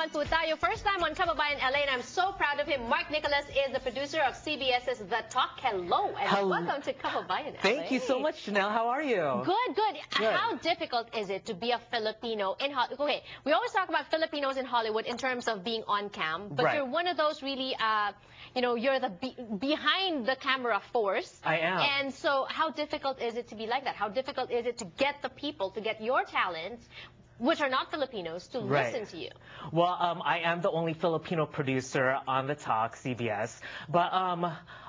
naman po tayo. First time on Kababayan LA, and I'm so proud of him. Marc Nicolas is the producer of CBS's The Talk. Hello, and welcome to Kababayan LA. Thank you so much, Janelle. How are you? Good, good. How difficult is it to be a Filipino in Hollywood? Okay, we always talk about Filipinos in Hollywood in terms of being on cam, but you're one of those really, you know, you're the behind the camera force. I am. And so how difficult is it to be like that? How difficult is it to get the people, to get your talents, which are not Filipinos, to listen to you? Well, I am the only Filipino producer on The Talk, CBS. But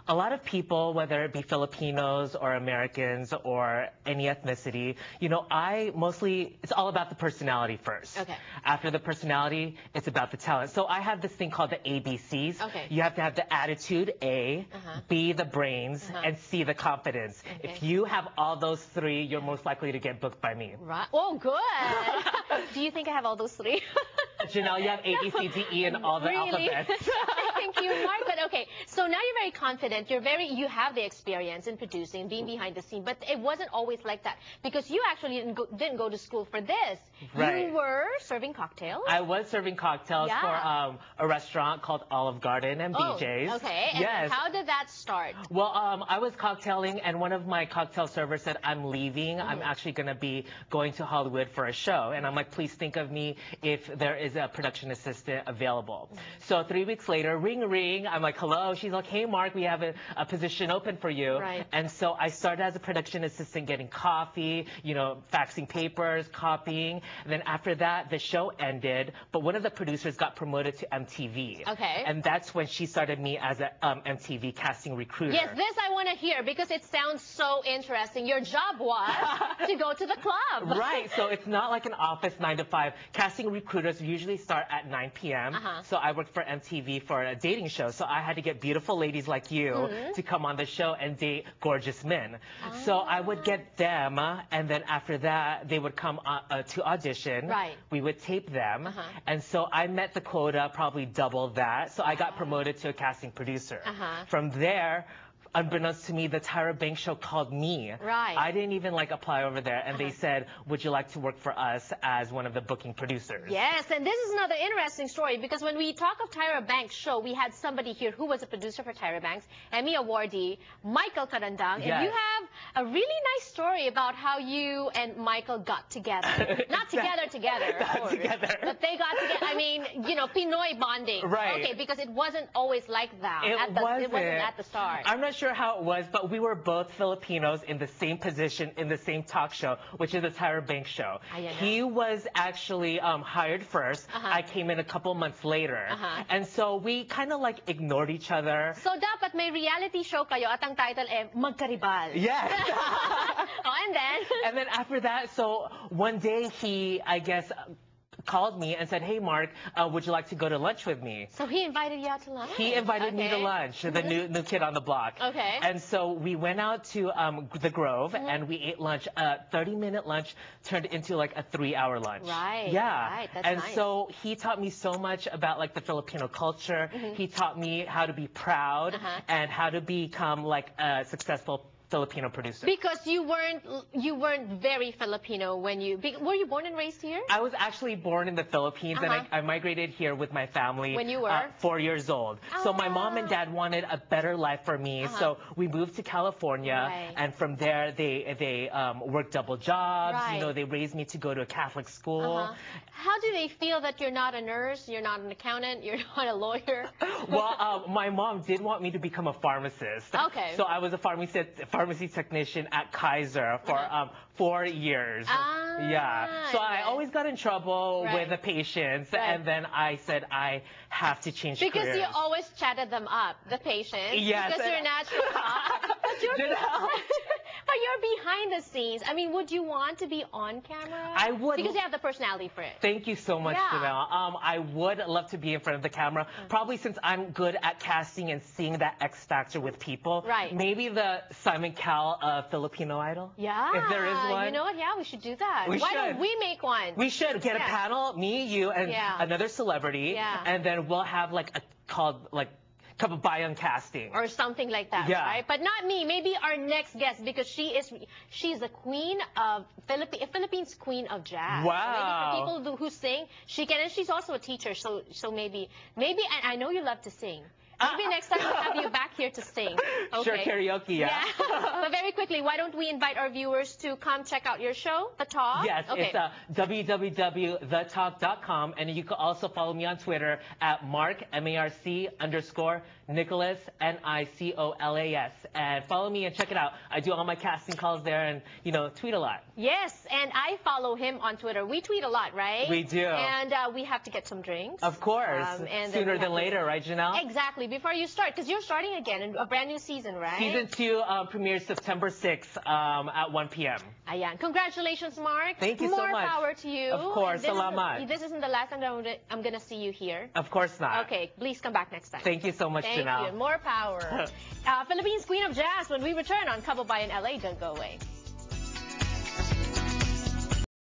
a lot of people, whether it be Filipinos or Americans or any ethnicity, you know, it's all about the personality first. Okay. After the personality, it's about the talent. So I have this thing called the ABCs. Okay. You have to have the attitude, A, B, the brains, and C, the confidence. Okay. If you have all those three, you're most likely to get booked by me. Right. Oh, good. Do you think I have all those three? Janelle, you have A, B, C, D, E, and all the alphabets. Thank you, Marc. But okay, so now you're very confident. You have the experience in producing, being behind the scene. But it wasn't always like that, because you actually didn't go to school for this. Right. You were serving cocktails. I was serving cocktails for a restaurant called Olive Garden and BJ's. Oh, okay. And yes. How did that start? Well, I was cocktailing, and one of my cocktail servers said, I'm leaving. I'm actually going to be going to Hollywood for a show. And I'm like, please think of me if there is a production assistant available. So 3 weeks later, ring, ring. I'm like, hello. She's like, hey, Marc, we have a position open for you. Right. And so I started as a production assistant, getting coffee, you know, faxing papers, copying. And then after that, the show ended, but one of the producers got promoted to MTV. Okay. And that's when she started me as a MTV casting recruiter. Yes, this I want to hear, because it sounds so interesting. Your job was to go to the club. Right. So it's not like an office 9 to 5. Casting recruiters usually start at 9 p.m. So I worked for MTV for a dating show. So I had to get beautiful ladies like you to come on the show and date gorgeous men. So I would get them, and then after that, they would come to audition. Right. We would tape them. And so I met the quota, probably double that. So I got promoted to a casting producer. From there, unbeknownst to me, the Tyra Banks show called me. Right. I didn't even apply over there, and they said, would you like to work for us as one of the booking producers? Yes, and this is another interesting story, because when we talk of Tyra Banks' show, we had somebody here who was a producer for Tyra Banks, Emmy awardee, Michael Karandang, and you have a really nice story about how you and Michael got together. Not together, of course, but they got together. I mean, you know, Pinoy bonding. Right. Okay, because it wasn't always like that. It wasn't at the start. I'm not sure how it was, but we were both Filipinos in the same position in the same talk show, which is the Tyra Banks show. He was actually hired first. I came in a couple months later. And so we kind of ignored each other. So dapat may reality show kayo at ang title Magkaribal. Yes. And then after that, so one day he, I guess, called me and said, hey, Marc, would you like to go to lunch with me? So he invited you out to lunch? He invited me to lunch, the new kid on the block. Okay. And so we went out to the Grove, and we ate lunch. A 30-minute lunch turned into a 3-hour lunch. Right. Yeah. Right. That's and nice. so he taught me so much about the Filipino culture. He taught me how to be proud and how to become a successful Filipino producer. Because you weren't very Filipino when were you born and raised here? I was actually born in the Philippines, and I migrated here with my family when you were 4 years old. So my mom and dad wanted a better life for me, so we moved to California, and from there they worked double jobs. You know, they raised me to go to a Catholic school. How do they feel that you're not a nurse, you're not an accountant, you're not a lawyer? Well, my mom did want me to become a pharmacist. Okay. So I was a pharmacy technician at Kaiser for 4 years. Yeah. So I always got in trouble with the patients, and then I said I have to change careers. Because you always chatted them up, the patients. Yes. Because you're natural talk. But you're behind the scenes. I mean, would you want to be on camera? I would. Because you have the personality for it. Thank you so much, Janelle. I would love to be in front of the camera. Probably since I'm good at casting and seeing that X factor with people. Right. Maybe the Simon Cowell Filipino Idol. Yeah. If there is one. You know what? Yeah, we should do that. Why don't we make one? We should get a panel, me, you, and another celebrity, and then we'll have Kababayan casting. Or something like that, right? But not me. Maybe our next guest, because she's the queen of Philippines queen of jazz. Wow. So maybe for people who sing, she can, and she's also a teacher. So maybe, and I know you love to sing. Maybe next time we'll have you back here to sing. Okay. Sure, karaoke, yeah. But very quickly, why don't we invite our viewers to come check out your show, The Talk? Yes, it's www.thetalk.com, and you can also follow me on Twitter at Marc, M-A-R-C _ Nicolas, Nicolas. And follow me and check it out. I do all my casting calls there and, tweet a lot. Yes, and I follow him on Twitter. We tweet a lot, right? We do. And we have to get some drinks. Of course. Sooner than later, right, Janelle? Exactly. Before you start, because you're starting again in a brand new season, right? Season 2 premieres September 6th at 1 p.m. Ayan. Congratulations, Marc. Thank you so much. More power to you. Of course. Salamat. This isn't the last time that I'm going to see you here. Of course not. Okay. Please come back next time. Thank you so much, Janelle. Thank you. More power. Philippines Queen of Jazz when we return on Kababayan LA. Don't go away.